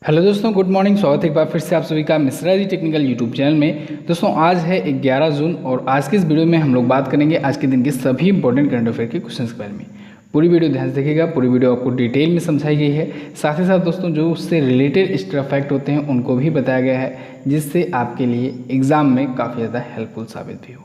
Hello दोस्तों, good morning. स्वागत है एक बार फिर से आप सभी का Mishra ji technical YouTube channel में। दोस्तों आज है 11 जून और आज की इस वीडियो में हम लोग बात करेंगे आज के दिन के सभी इंपॉर्टेंट करंट अफेयर के क्वेश्चंस के बारे में। पूरी वीडियो ध्यान से देखिएगा, पूरी वीडियो आपको डिटेल में समझाई गई है। साथ ही साथ दोस्तों जो उससे रिलेटेड एक्स्ट्रा फैक्ट होते हैं उनको भी बताया गया है, जिससे आपके लिए एग्जाम में काफ़ी ज़्यादा हेल्पफुल साबित भी हो।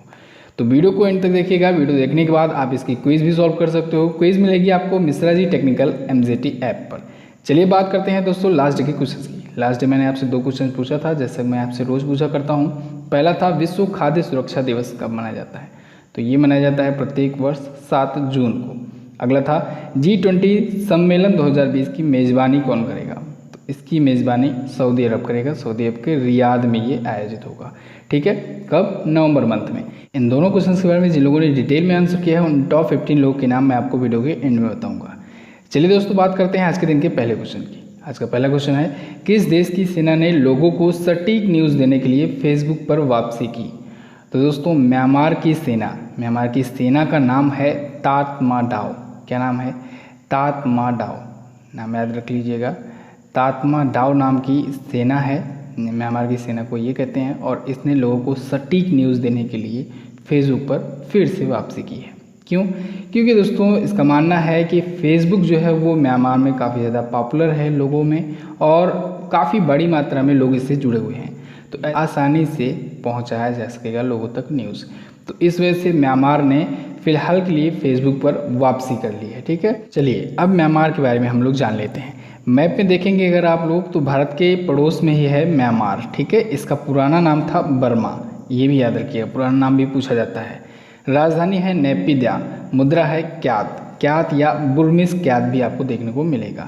तो वीडियो को एंड तक देखिएगा। वीडियो देखने के बाद आप इसकी क्विज भी सॉल्व कर सकते हो। क्विज मिलेगी आपको Mishra ji technical MJT app पर। चलिए बात करते हैं दोस्तों लास्ट डे के क्वेश्चन की। लास्ट डे मैंने आपसे 2 क्वेश्चन पूछा था, जैसे मैं आपसे रोज़ पूछा करता हूँ। पहला था विश्व खाद्य सुरक्षा दिवस कब मनाया जाता है, तो ये मनाया जाता है प्रत्येक वर्ष 7 जून को। अगला था G20 सम्मेलन 2020 की मेज़बानी कौन करेगा, तो इसकी मेज़बानी सऊदी अरब करेगा। सऊदी अरब के रियाद में ये आयोजित होगा। ठीक है, कब? नवंबर मंथ में। इन दोनों क्वेश्चन के बारे में जिन लोगों ने डिटेल में आंसर किया है उन टॉप 15 लोगों के नाम मैं आपको वीडियो के एंड में बताऊँगा। चलिए दोस्तों बात करते हैं आज के दिन के पहले क्वेश्चन की। आज का पहला क्वेश्चन है, किस देश की सेना ने लोगों को सटीक न्यूज़ देने के लिए फेसबुक पर वापसी की? तो दोस्तों म्यांमार की सेना का नाम है तातमाडाव। क्या नाम है? तातमाडाव। नाम याद रख लीजिएगा। तातमाडाव नाम की सेना है, म्यांमार की सेना को ये कहते हैं, और इसने लोगों को सटीक न्यूज़ देने के लिए फेसबुक पर फिर से वापसी की है। क्यों? क्योंकि दोस्तों इसका मानना है कि फेसबुक जो है वो म्यांमार में काफ़ी ज़्यादा पॉपुलर है लोगों में, और काफ़ी बड़ी मात्रा में लोग इससे जुड़े हुए हैं, तो आसानी से पहुंचाया जा सकेगा लोगों तक न्यूज़। तो इस वजह से म्यांमार ने फ़िलहाल के लिए फेसबुक पर वापसी कर ली है। ठीक है, चलिए अब म्यांमार के बारे में हम लोग जान लेते हैं। मैप में देखेंगे अगर आप लोग तो भारत के पड़ोस में ही है म्यांमार। ठीक है, इसका पुराना नाम था बर्मा, ये भी याद रखिएगा, पुराना नाम भी पूछा जाता है। राजधानी है नेपिद्या, मुद्रा है क्यात या बुर्मिस क्यात भी आपको देखने को मिलेगा।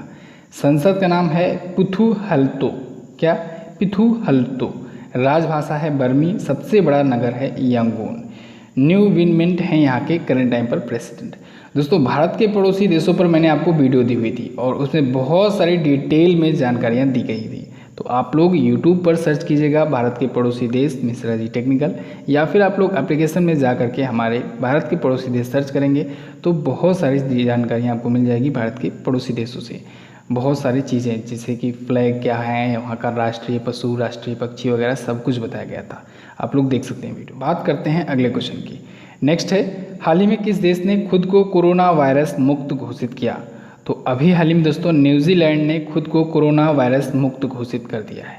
संसद का नाम है पुथुहल्तो। क्या? पिथुहल्तो। राजभाषा है बर्मी। सबसे बड़ा नगर है यांगून। न्यू विनमिंट हैं यहाँ के करंट टाइम पर प्रेसिडेंट। दोस्तों भारत के पड़ोसी देशों पर मैंने आपको वीडियो दी हुई थी और उसमें बहुत सारी डिटेल में जानकारियाँ दी गई थी, तो आप लोग YouTube पर सर्च कीजिएगा भारत के पड़ोसी देश मिश्रा जी टेक्निकल, या फिर आप लोग एप्लीकेशन में जा करके हमारे भारत के पड़ोसी देश सर्च करेंगे तो बहुत सारी जानकारियाँ आपको मिल जाएगी भारत के पड़ोसी देशों से। बहुत सारी चीज़ें जैसे कि फ्लैग क्या है, वहाँ का राष्ट्रीय पशु, राष्ट्रीय पक्षी वगैरह सब कुछ बताया गया था। आप लोग देख सकते हैं वीडियो। बात करते हैं अगले क्वेश्चन की। नेक्स्ट है, हाल ही में किस देश ने खुद को कोरोना वायरस मुक्त घोषित किया? तो अभी हाल ही में दोस्तों न्यूजीलैंड ने खुद को कोरोना वायरस मुक्त घोषित कर दिया है।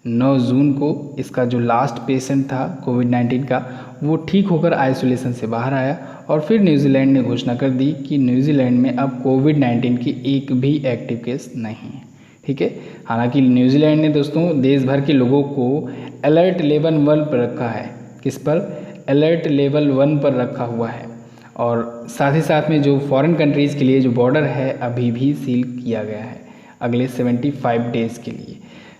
9 जून को इसका जो लास्ट पेशेंट था कोविड-19 का वो ठीक होकर आइसोलेशन से बाहर आया, और फिर न्यूजीलैंड ने घोषणा कर दी कि न्यूजीलैंड में अब कोविड-19 की एक भी एक्टिव केस नहीं है। ठीक है, हालांकि न्यूजीलैंड ने दोस्तों देश भर के लोगों को अलर्ट लेवल 1 पर रखा है। किस पर? अलर्ट लेवल 1 पर रखा हुआ है, और साथ ही साथ में जो फॉरेन कंट्रीज़ के लिए जो बॉर्डर है अभी भी सील किया गया है अगले 75 डेज़ के लिए।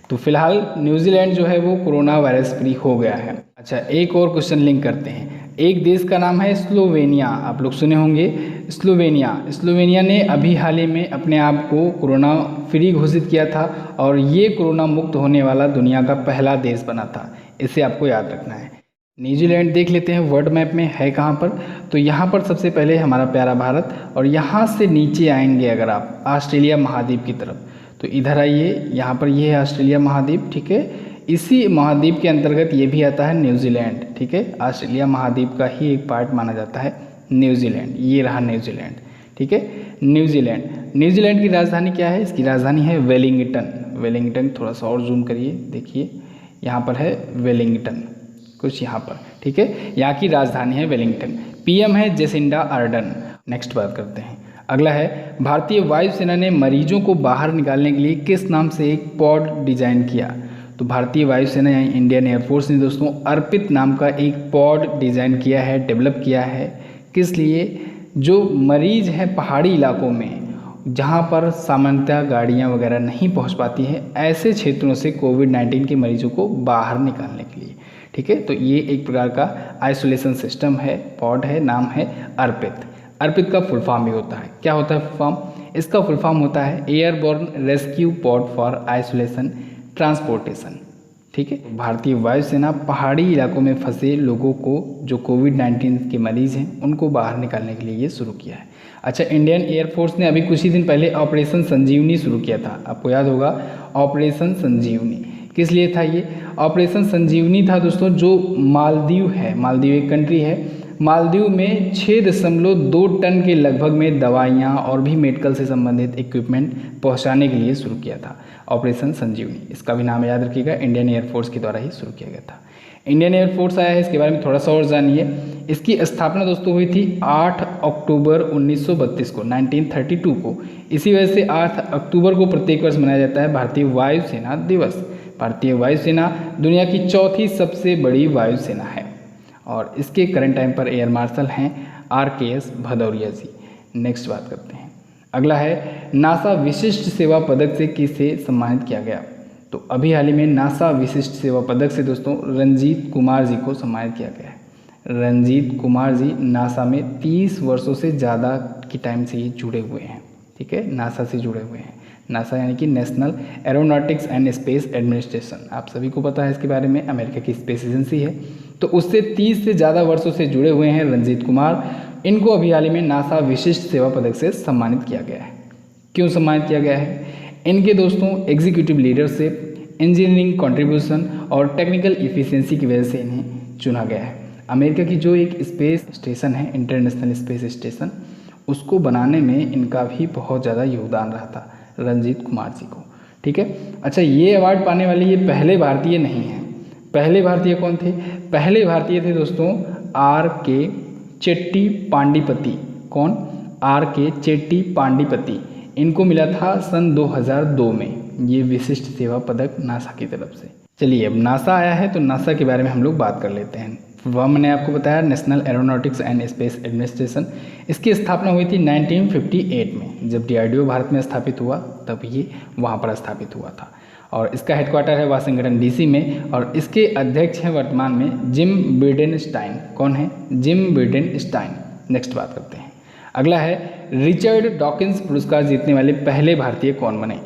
तो फिलहाल न्यूजीलैंड जो है वो कोरोना वायरस फ्री हो गया है। अच्छा, एक और क्वेश्चन लिंक करते हैं। एक देश का नाम है स्लोवेनिया, आप लोग सुने होंगे स्लोवेनिया ने अभी हाल ही में अपने आप को कोरोना फ्री घोषित किया था, और ये कोरोना मुक्त होने वाला दुनिया का पहला देश बना था। इसे आपको याद रखना है। न्यूजीलैंड देख लेते हैं वर्ल्ड मैप में है कहाँ पर, तो यहाँ पर सबसे पहले हमारा प्यारा भारत, और यहाँ से नीचे आएंगे अगर आप ऑस्ट्रेलिया महाद्वीप की तरफ, तो इधर आइए, यहाँ पर ये है ऑस्ट्रेलिया महाद्वीप। ठीक है, इसी महाद्वीप के अंतर्गत ये भी आता है न्यूजीलैंड। ठीक है, ऑस्ट्रेलिया महाद्वीप का ही एक पार्ट माना जाता है न्यूजीलैंड। ये रहा न्यूजीलैंड। ठीक है, न्यूजीलैंड की राजधानी क्या है? इसकी राजधानी है वेलिंगटन। थोड़ा सा और जूम करिए, देखिए यहाँ पर है वेलिंगटन, कुछ यहाँ पर। ठीक है, यहाँ की राजधानी है वेलिंगटन। PM है जेसिंडा आर्डन। नेक्स्ट बात करते हैं। अगला है, भारतीय वायुसेना ने मरीजों को बाहर निकालने के लिए किस नाम से एक पॉड डिजाइन किया? तो भारतीय वायुसेना यानी इंडियन एयरफोर्स ने दोस्तों अर्पित नाम का एक पॉड डिज़ाइन किया है, डेवलप किया है। किस लिए? जो मरीज हैं पहाड़ी इलाकों में जहाँ पर सामान्यतः गाड़ियाँ वगैरह नहीं पहुँच पाती हैं, ऐसे क्षेत्रों से कोविड-19 के मरीजों को बाहर निकालने के लिए। ठीक है, तो ये एक प्रकार का आइसोलेशन सिस्टम है, पॉड है, नाम है अर्पित का फुल फॉर्म भी होता है। क्या होता है फुल फॉर्म? इसका फुल फॉर्म होता है airborne rescue pod for isolation transportation. ठीक है। भारतीय वायुसेना पहाड़ी इलाकों में फंसे लोगों को जो कोविड-19 के मरीज़ हैं उनको बाहर निकालने के लिए ये शुरू किया है। अच्छा, इंडियन एयरफोर्स ने अभी कुछ ही दिन पहले ऑपरेशन संजीवनी शुरू किया था। आपको याद होगा ऑपरेशन संजीवनी किस लिए था? ये ऑपरेशन संजीवनी था दोस्तों, जो मालदीव है, मालदीव एक कंट्री है, मालदीव में 6.2 टन के लगभग में दवाइयाँ और भी मेडिकल से संबंधित इक्विपमेंट पहुँचाने के लिए शुरू किया था ऑपरेशन संजीवनी। इसका भी नाम याद रखिएगा, इंडियन एयरफोर्स के द्वारा ही शुरू किया गया था। इंडियन एयरफोर्स आया है, इसके बारे में थोड़ा सा और जानिए। इसकी स्थापना दोस्तों हुई थी 8 अक्टूबर 1932 को, 1932 को। इसी वजह से 8 अक्टूबर को प्रत्येक वर्ष मनाया जाता है भारतीय वायुसेना दिवस। भारतीय वायुसेना दुनिया की चौथी सबसे बड़ी वायुसेना है और इसके करंट टाइम पर एयर मार्शल हैं RKS भदौरिया जी। नेक्स्ट बात करते हैं, अगला है नासा विशिष्ट सेवा पदक से किसे सम्मानित किया गया? तो अभी हाल ही में नासा विशिष्ट सेवा पदक से दोस्तों रंजीत कुमार जी को सम्मानित किया गया है। रंजीत कुमार जी नासा में 30 वर्षों से ज़्यादा की टाइम से ये जुड़े हुए हैं, ठीक है, नासा से जुड़े हुए हैं। नासा यानी कि national aeronautics and space administration, आप सभी को पता है इसके बारे में, अमेरिका की स्पेस एजेंसी है। तो उससे 30 से ज़्यादा वर्षों से जुड़े हुए हैं रंजीत कुमार। इनको अभी हाल ही में नासा विशिष्ट सेवा पदक से सम्मानित किया गया है। क्यों सम्मानित किया गया है? इनके दोस्तों एग्जीक्यूटिव लीडरशिप, इंजीनियरिंग कंट्रीब्यूशन और टेक्निकल इफिशिएंसी की वजह से इन्हें चुना गया है। अमेरिका की जो एक स्पेस स्टेशन है, इंटरनेशनल स्पेस स्टेशन, उसको बनाने में इनका भी बहुत ज़्यादा योगदान रहा था रंजीत कुमार जी को, ठीक है। अच्छा, ये अवार्ड पाने वाले ये पहले भारतीय नहीं हैं। पहले भारतीय कौन थे? पहले भारतीय थे दोस्तों RK चेट्टी पांडिपति। कौन? RK चेट्टी पांडिपति। इनको मिला था सन 2002 में ये विशिष्ट सेवा पदक नासा की तरफ से। चलिए, अब नासा आया है तो नासा के बारे में हम लोग बात कर लेते हैं। वह मैंने आपको बताया national aeronautics and space administration. इसकी स्थापना हुई थी 1958 में, जब DRDO भारत में स्थापित हुआ तब ये वहाँ पर स्थापित हुआ था और इसका हेडक्वार्टर है वाशिंगटन DC में और इसके अध्यक्ष हैं वर्तमान में जिम बिडेनस्टाइन। कौन है? जिम बिडेनस्टाइन। नेक्स्ट बात करते हैं, अगला है रिचर्ड डॉकिंस पुरस्कार जीतने वाले पहले भारतीय कौन बने?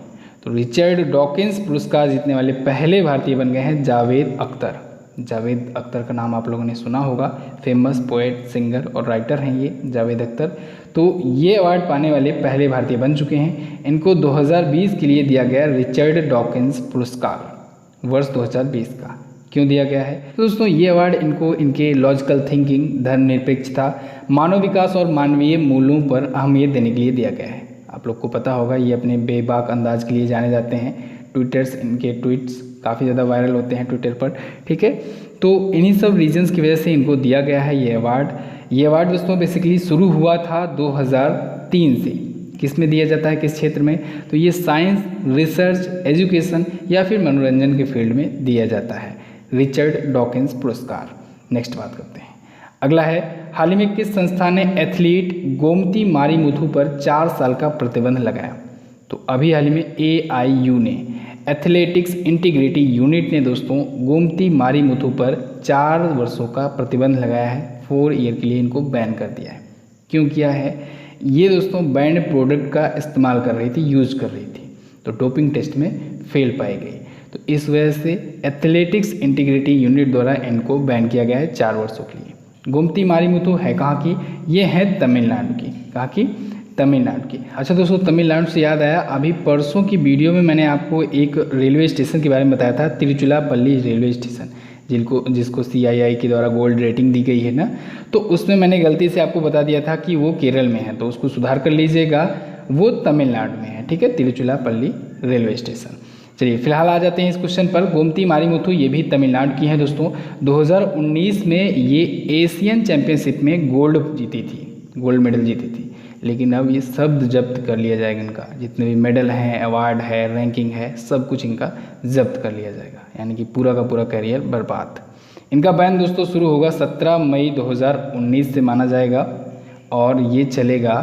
तो रिचर्ड डॉकिंस पुरस्कार जीतने वाले पहले भारतीय बन गए हैं जावेद अख्तर। जावेद अख्तर का नाम आप लोगों ने सुना होगा, फेमस पोएट, सिंगर और राइटर हैं ये जावेद अख्तर। तो ये अवार्ड पाने वाले पहले भारतीय बन चुके हैं। इनको 2020 के लिए दिया गया रिचर्ड डॉकिंस पुरस्कार, वर्ष 2020 का। क्यों दिया गया है? तो दोस्तों ये अवार्ड इनको इनके लॉजिकल थिंकिंग, धर्मनिरपेक्षता, मानव विकास और मानवीय मूल्यों पर अहमियत देने के लिए दिया गया है। आप लोग को पता होगा ये अपने बेबाक अंदाज के लिए जाने जाते हैं। ट्विटर्स, इनके ट्वीट्स काफ़ी ज़्यादा वायरल होते हैं ट्विटर पर, ठीक है। तो इन्हीं सब रीजंस की वजह से इनको दिया गया है ये अवार्ड। ये अवार्ड दोस्तों बेसिकली शुरू हुआ था 2003 से। किस में दिया जाता है, किस क्षेत्र में? तो ये साइंस, रिसर्च, एजुकेशन या फिर मनोरंजन के फील्ड में दिया जाता है रिचर्ड डॉकिंस पुरस्कार। नेक्स्ट बात करते हैं, अगला है हाल ही में किस संस्था ने एथलीट गोमती मारीमुथु पर 4 साल का प्रतिबंध लगाया? तो अभी हाल ही में AIU ने, एथलेटिक्स इंटीग्रिटी यूनिट ने दोस्तों गोमती मारीमुथु पर 4 वर्षों का प्रतिबंध लगाया है। 4 ईयर के लिए इनको बैन कर दिया है। क्यों किया है? ये दोस्तों बैंड प्रोडक्ट का इस्तेमाल कर रही थी, यूज कर रही थी, तो डोपिंग टेस्ट में फेल पाई गई। तो इस वजह से एथलेटिक्स इंटीग्रिटी यूनिट द्वारा इनको बैन किया गया है 4 वर्षों के लिए। गोमती मारीमुथु है कहाँ की? ये है तमिलनाडु की। कहाँ की? तमिलनाडु की। अच्छा दोस्तों, तमिलनाडु से याद आया, अभी परसों की वीडियो में मैंने आपको एक रेलवे स्टेशन के बारे में बताया था, तिरुचिरापल्ली रेलवे स्टेशन, जिसको CII के द्वारा गोल्ड रेटिंग दी गई है ना। तो उसमें मैंने गलती से आपको बता दिया था कि वो केरल में है, तो उसको सुधार कर लीजिएगा, वो तमिलनाडु में है, ठीक है, तिरुचिरापल्ली रेलवे स्टेशन। चलिए फिलहाल आ जाते हैं इस क्वेश्चन पर। गोमती मारीमुथु ये भी तमिलनाडु की हैं दोस्तों। 2019 में ये एशियन चैंपियनशिप में गोल्ड जीती थी, गोल्ड मेडल जीती थी। लेकिन अब ये सब जब्त कर लिया जाएगा, इनका जितने भी मेडल हैं, अवार्ड है, रैंकिंग है, सब कुछ इनका जब्त कर लिया जाएगा, यानी कि पूरा का पूरा करियर बर्बाद। इनका बैन दोस्तों शुरू होगा 17 मई 2019 से माना जाएगा और ये चलेगा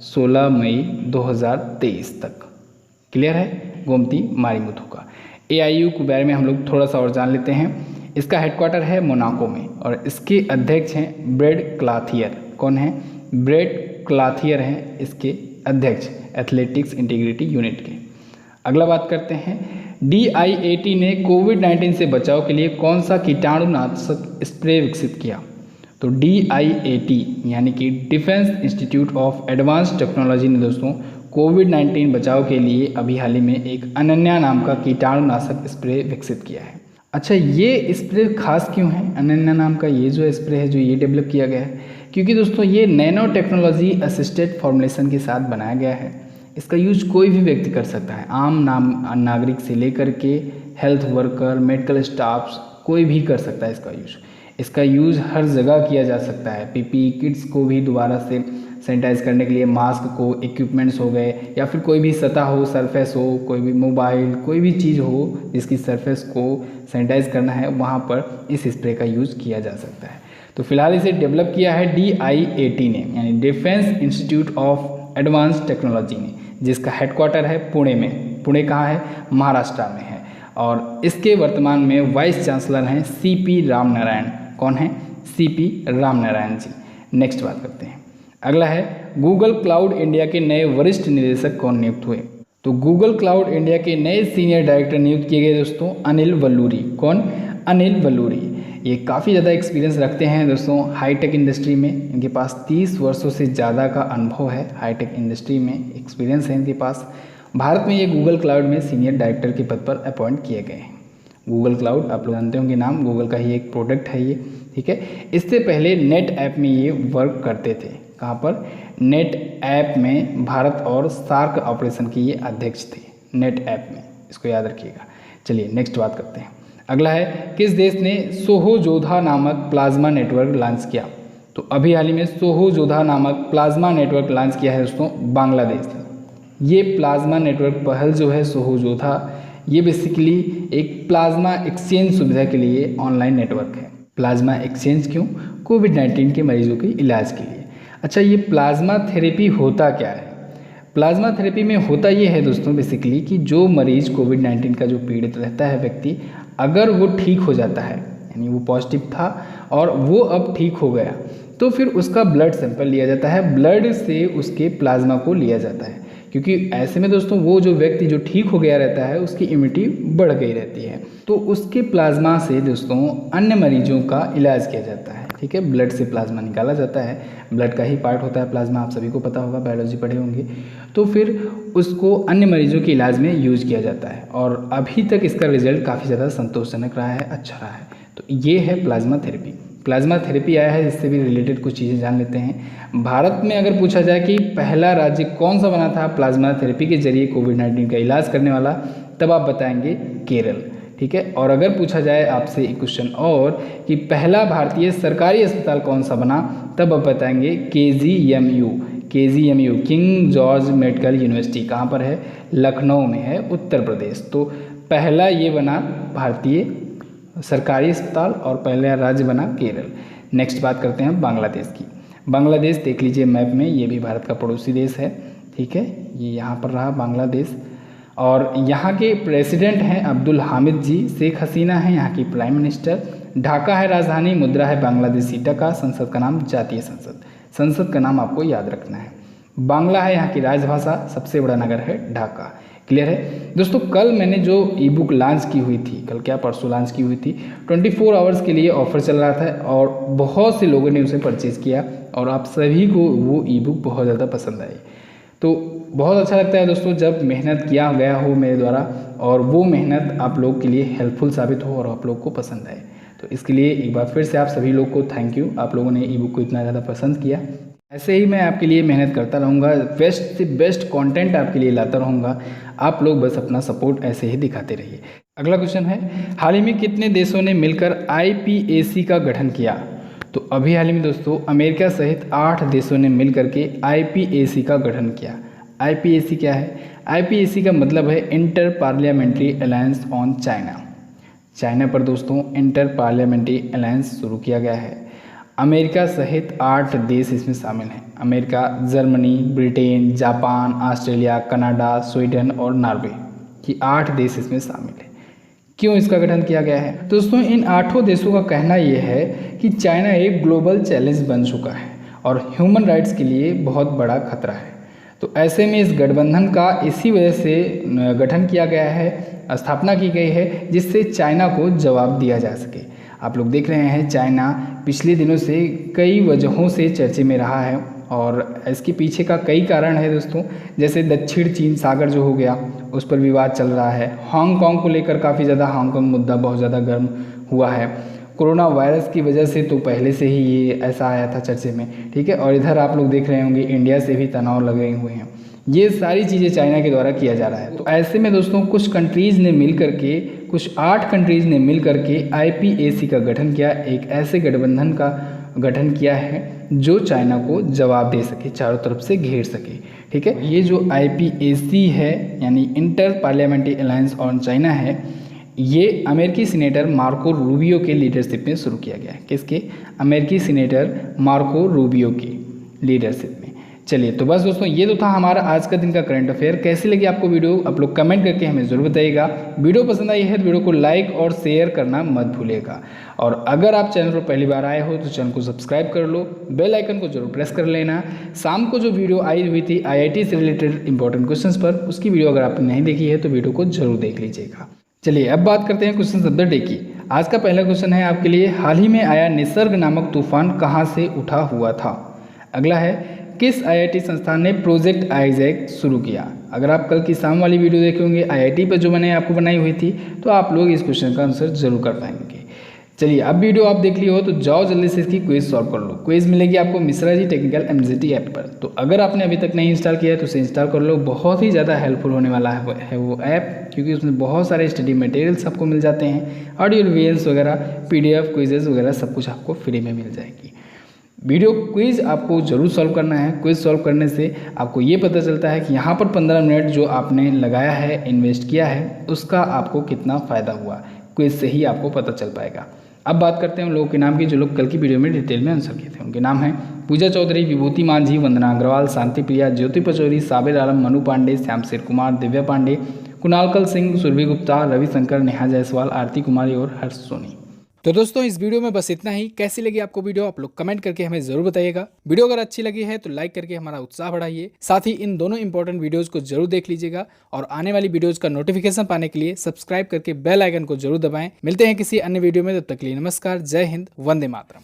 16 मई 2023 तक। क्लियर है गोमती मारीमुथु का। AIU के बारे में हम लोग थोड़ा सा और जान लेते हैं। इसका हेडक्वार्टर है मोनाको में और इसके अध्यक्ष हैं ब्रेड क्लाथियर। कौन है? ब्रेड क्लाथियर हैं इसके अध्यक्ष एथलेटिक्स इंटीग्रिटी यूनिट के। अगला बात करते हैं, DIAT ने कोविड-19 से बचाव के लिए कौन सा कीटाणुनाशक स्प्रे विकसित किया? तो DIAT यानी कि defence institute of advance technology ने दोस्तों कोविड-19 बचाव के लिए अभी हाल ही में एक अनन्या नाम का कीटाणुनाशक स्प्रे विकसित किया है। अच्छा, ये स्प्रे खास क्यों है? अनन्या नाम का ये जो स्प्रे है, जो ये डेवलप किया गया है, क्योंकि दोस्तों ये नैनो टेक्नोलॉजी असिस्टेड फॉर्मुलेशन के साथ बनाया गया है। इसका यूज कोई भी व्यक्ति कर सकता है, आम नागरिक से लेकर के हेल्थ वर्कर, मेडिकल स्टाफ्स, कोई भी कर सकता है इसका यूज। इसका यूज़ हर जगह किया जा सकता है। PPE किट्स को भी दोबारा से सैनिटाइज करने के लिए, मास्क को, इक्विपमेंट्स हो गए, या फिर कोई भी सतह हो, सरफेस हो, कोई भी मोबाइल, कोई भी चीज़ हो जिसकी सरफेस को सैनिटाइज करना है, वहाँ पर इस स्प्रे का यूज़ किया जा सकता है। तो फिलहाल इसे डेवलप किया है DIAT ने, यानी defence institute of advance technology ने, जिसका हेडक्वार्टर है पुणे में। पुणे कहाँ है? महाराष्ट्र में है। और इसके वर्तमान में वाइस चांसलर हैं CP रामनारायण। कौन है? CP रामनारायण जी। नेक्स्ट बात करते हैं। अगला है, गूगल क्लाउड इंडिया के नए वरिष्ठ निदेशक कौन नियुक्त हुए? तो गूगल क्लाउड इंडिया के नए सीनियर डायरेक्टर नियुक्त किए गए दोस्तों अनिल वल्लूरी। कौन? अनिल वल्लूरी। ये काफ़ी ज़्यादा एक्सपीरियंस रखते हैं दोस्तों हाईटेक इंडस्ट्री में। इनके पास 30 वर्षों से ज़्यादा का अनुभव है, हाईटेक इंडस्ट्री में एक्सपीरियंस है इनके पास। भारत में ये गूगल क्लाउड में सीनियर डायरेक्टर के पद पर अपॉइंट किए गए हैं। गूगल क्लाउड आप लोग जानते होंगे नाम, गूगल का ही एक प्रोडक्ट है ये, ठीक है। इससे पहले नेट ऐप में ये वर्क करते थे। कहाँ पर? नेट ऐप में भारत और सार्क ऑपरेशन के ये अध्यक्ष थे, नेट ऐप में, इसको याद रखिएगा। चलिए नेक्स्ट बात करते हैं। अगला है, किस देश ने सोहोजोधा नामक प्लाज्मा नेटवर्क लॉन्च किया? तो अभी हाल ही में सोहोजोधा नामक प्लाज्मा नेटवर्क लॉन्च किया है दोस्तों बांग्लादेश ने। ये प्लाज्मा नेटवर्क पहल जो है सोहोजोधा, ये बेसिकली एक प्लाज्मा एक्सचेंज सुविधा के लिए ऑनलाइन नेटवर्क है। प्लाज्मा एक्सचेंज क्यों? कोविड-19 के मरीजों के इलाज के लिए। अच्छा, ये प्लाज्मा थेरेपी होता क्या है? प्लाज्मा थेरेपी में होता ये है दोस्तों बेसिकली कि जो मरीज कोविड-19 का जो पीड़ित रहता है व्यक्ति, अगर वो ठीक हो जाता है, यानी वो पॉजिटिव था और वो अब ठीक हो गया, तो फिर उसका ब्लड सैंपल लिया जाता है, ब्लड से उसके प्लाज्मा को लिया जाता है। क्योंकि ऐसे में दोस्तों वो जो व्यक्ति जो ठीक हो गया रहता है उसकी इम्यूनिटी बढ़ गई रहती है, तो उसके प्लाज्मा से दोस्तों अन्य मरीजों का इलाज किया जाता है, ठीक है। ब्लड से प्लाज्मा निकाला जाता है, ब्लड का ही पार्ट होता है प्लाज्मा, आप सभी को पता होगा, बायोलॉजी पढ़े होंगे। तो फिर उसको अन्य मरीजों के इलाज में यूज किया जाता है और अभी तक इसका रिजल्ट काफ़ी ज़्यादा संतोषजनक रहा है, अच्छा रहा है। तो ये है प्लाज्मा थेरेपी। प्लाज्मा थेरेपी आया है, जिससे भी रिलेटेड कुछ चीज़ें जान लेते हैं। भारत में अगर पूछा जाए कि पहला राज्य कौन सा बना था प्लाज्मा थेरेपी के जरिए कोविड-19 का इलाज करने वाला, तब आप बताएंगे केरल, ठीक है। और अगर पूछा जाए आपसे एक क्वेश्चन और कि पहला भारतीय सरकारी अस्पताल कौन सा बना, तब आप बताएंगे KGMU king George medical university. कहाँ पर है? लखनऊ में है, उत्तर प्रदेश। तो पहला ये बना भारतीय सरकारी अस्पताल और पहला राज्य बना केरल। नेक्स्ट बात करते हैं बांग्लादेश की। बांग्लादेश देख लीजिए मैप में, ये भी भारत का पड़ोसी देश है, ठीक है। ये यहाँ पर रहा बांग्लादेश, और यहाँ के प्रेसिडेंट हैं अब्दुल हामिद जी, शेख हसीना है यहाँ की प्राइम मिनिस्टर, ढाका है राजधानी, मुद्रा है बांग्लादेशी टका, संसद का नाम जातीय संसद, संसद का नाम आपको याद रखना है। बांग्ला है यहाँ की राजभाषा, सबसे बड़ा नगर है ढाका। क्लियर है दोस्तों। कल मैंने जो ई-बुक लॉन्च की हुई थी, कल क्या परसों लॉन्च की हुई थी, 24 आवर्स के लिए ऑफर चल रहा था और बहुत से लोगों ने उसे परचेज़ किया और आप सभी को वो ई-बुक बहुत ज़्यादा पसंद आई। तो बहुत अच्छा लगता है दोस्तों जब मेहनत किया गया हो मेरे द्वारा और वो मेहनत आप लोग के लिए हेल्पफुल साबित हो और आप लोग को पसंद आए। तो इसके लिए एक बार फिर से आप सभी लोग को थैंक यू, आप लोगों ने ई-बुक को इतना ज़्यादा पसंद किया। ऐसे ही मैं आपके लिए मेहनत करता रहूँगा, बेस्ट से बेस्ट कंटेंट आपके लिए लाता रहूँगा, आप लोग बस अपना सपोर्ट ऐसे ही दिखाते रहिए। अगला क्वेश्चन है, हाल ही में कितने देशों ने मिलकर IPAC का गठन किया? तो अभी हाल ही में दोस्तों अमेरिका सहित 8 देशों ने मिलकर के IPAC का गठन किया। IPAC क्या है? IPAC का मतलब है inter parliamentary alliance on China. China पर दोस्तों इंटर पार्लियामेंट्री अलायंस शुरू किया गया है। अमेरिका सहित 8 देश इसमें शामिल हैं। America, Germany, Britain, Japan, Australia, Canada, Sweden और नॉर्वे, ये 8 देश इसमें शामिल हैं। क्यों इसका गठन किया गया है? दोस्तों इन 8 देशों का कहना ये है कि चाइना एक ग्लोबल चैलेंज बन चुका है और ह्यूमन राइट्स के लिए बहुत बड़ा खतरा है। तो ऐसे में इस गठबंधन का इसी वजह से गठन किया गया है स्थापना की गई है जिससे चाइना को जवाब दिया जा सके। आप लोग देख रहे हैं चाइना पिछले दिनों से कई वजहों से चर्चे में रहा है और इसके पीछे का कई कारण है दोस्तों, जैसे दक्षिण चीन सागर जो हो गया उस पर विवाद चल रहा है। हांगकांग को लेकर काफ़ी ज़्यादा हांगकांग मुद्दा बहुत ज़्यादा गर्म हुआ है। कोरोना वायरस की वजह से तो पहले से ही ये ऐसा आया था चर्चे में, ठीक है। और इधर आप लोग देख रहे होंगे इंडिया से भी तनाव लगे हुए हैं। ये सारी चीज़ें चाइना के द्वारा किया जा रहा है। तो ऐसे में दोस्तों कुछ कंट्रीज़ ने मिल करके, कुछ 8 कंट्रीज़ ने मिल करके IPAC का गठन किया, एक ऐसे गठबंधन का गठन किया है जो चाइना को जवाब दे सके, चारों तरफ से घेर सके, ठीक है। ये जो IPAC है यानी inter parliamentary alliance on China है, ये अमेरिकी सीनेटर मार्को रूबियो के लीडरशिप में शुरू किया गया है। किसके? अमेरिकी सीनेटर मार्को रूबियो के लीडरशिप में। चलिए तो बस दोस्तों ये तो था हमारा आज का दिन का करंट अफेयर। कैसी लगी आपको वीडियो आप लोग कमेंट करके हमें ज़रूर बताइएगा। वीडियो पसंद आई है तो वीडियो को लाइक और शेयर करना मत भूलिएगा। और अगर आप चैनल पर पहली बार आए हो तो चैनल को सब्सक्राइब कर लो, बेल आइकन को जरूर प्रेस कर लेना। शाम को जो वीडियो आई हुई थी IIT से रिलेटेड इंपॉर्टेंट क्वेश्चंस पर, उसकी वीडियो अगर आपने नहीं देखी है तो वीडियो को जरूर देख लीजिएगा। चलिए अब बात करते हैं क्वेश्चन ऑफ द डे की। आज का पहला क्वेश्चन है आपके लिए, हाल ही में आया निसर्ग नामक तूफान कहाँ से उठा हुआ था। अगला है, किस IIT संस्थान ने प्रोजेक्ट आइजैक शुरू किया। अगर आप कल की शाम वाली वीडियो देखे होंगे IIT पर जो मैंने आपको बनाई हुई थी, तो आप लोग इस क्वेश्चन का आंसर जरूर कर पाएंगे। चलिए अब वीडियो आप देख लिए हो तो जाओ जल्दी से इसकी क्विज सॉल्व कर लो। क्विज मिलेगी आपको Mishra ji technical MJT app पर। तो अगर आपने अभी तक नहीं इंस्टॉल किया है तो उसे इंस्टॉल कर लो। बहुत ही ज़्यादा हेल्पफुल होने वाला है वो ऐप, क्योंकि उसमें बहुत सारे स्टडी मटेरियल्स आपको मिल जाते हैं, ऑडियो रिवीजन्स वगैरह, PDF क्विजेज वगैरह सब कुछ आपको फ्री में मिल जाएगी। वीडियो क्विज आपको जरूर सॉल्व करना है। क्विज सॉल्व करने से आपको ये पता चलता है कि यहाँ पर 15 मिनट जो आपने लगाया है, इन्वेस्ट किया है, उसका आपको कितना फ़ायदा हुआ। क्विज से ही आपको पता चल पाएगा। अब बात करते हैं उन लोगों के नाम की जो लोग कल की वीडियो में डिटेल में आंसर किए थे। उनके नाम हैं पूजा चौधरी, विभूति मांझी, वंदना अग्रवाल, शांति प्रिया, ज्योति पचौरी, साबिर आलम, मनु पांडे, श्याम शेर कुमार, दिव्या पांडे, कुणालकल सिंह, सुरभि गुप्ता, रविशंकर, नेहा जायसवाल, आरती कुमारी और हर्ष सोनी। तो दोस्तों इस वीडियो में बस इतना ही। कैसी लगी आपको वीडियो आप लोग कमेंट करके हमें जरूर बताइएगा। वीडियो अगर अच्छी लगी है तो लाइक करके हमारा उत्साह बढ़ाइए। साथ ही इन दोनों इंपॉर्टेंट वीडियोस को जरूर देख लीजिएगा और आने वाली वीडियोस का नोटिफिकेशन पाने के लिए सब्सक्राइब करके बेल आइकन को जरूर दबाएं। मिलते हैं किसी अन्य वीडियो में, तब तक के लिए नमस्कार, जय हिंद, वंदे मातरम।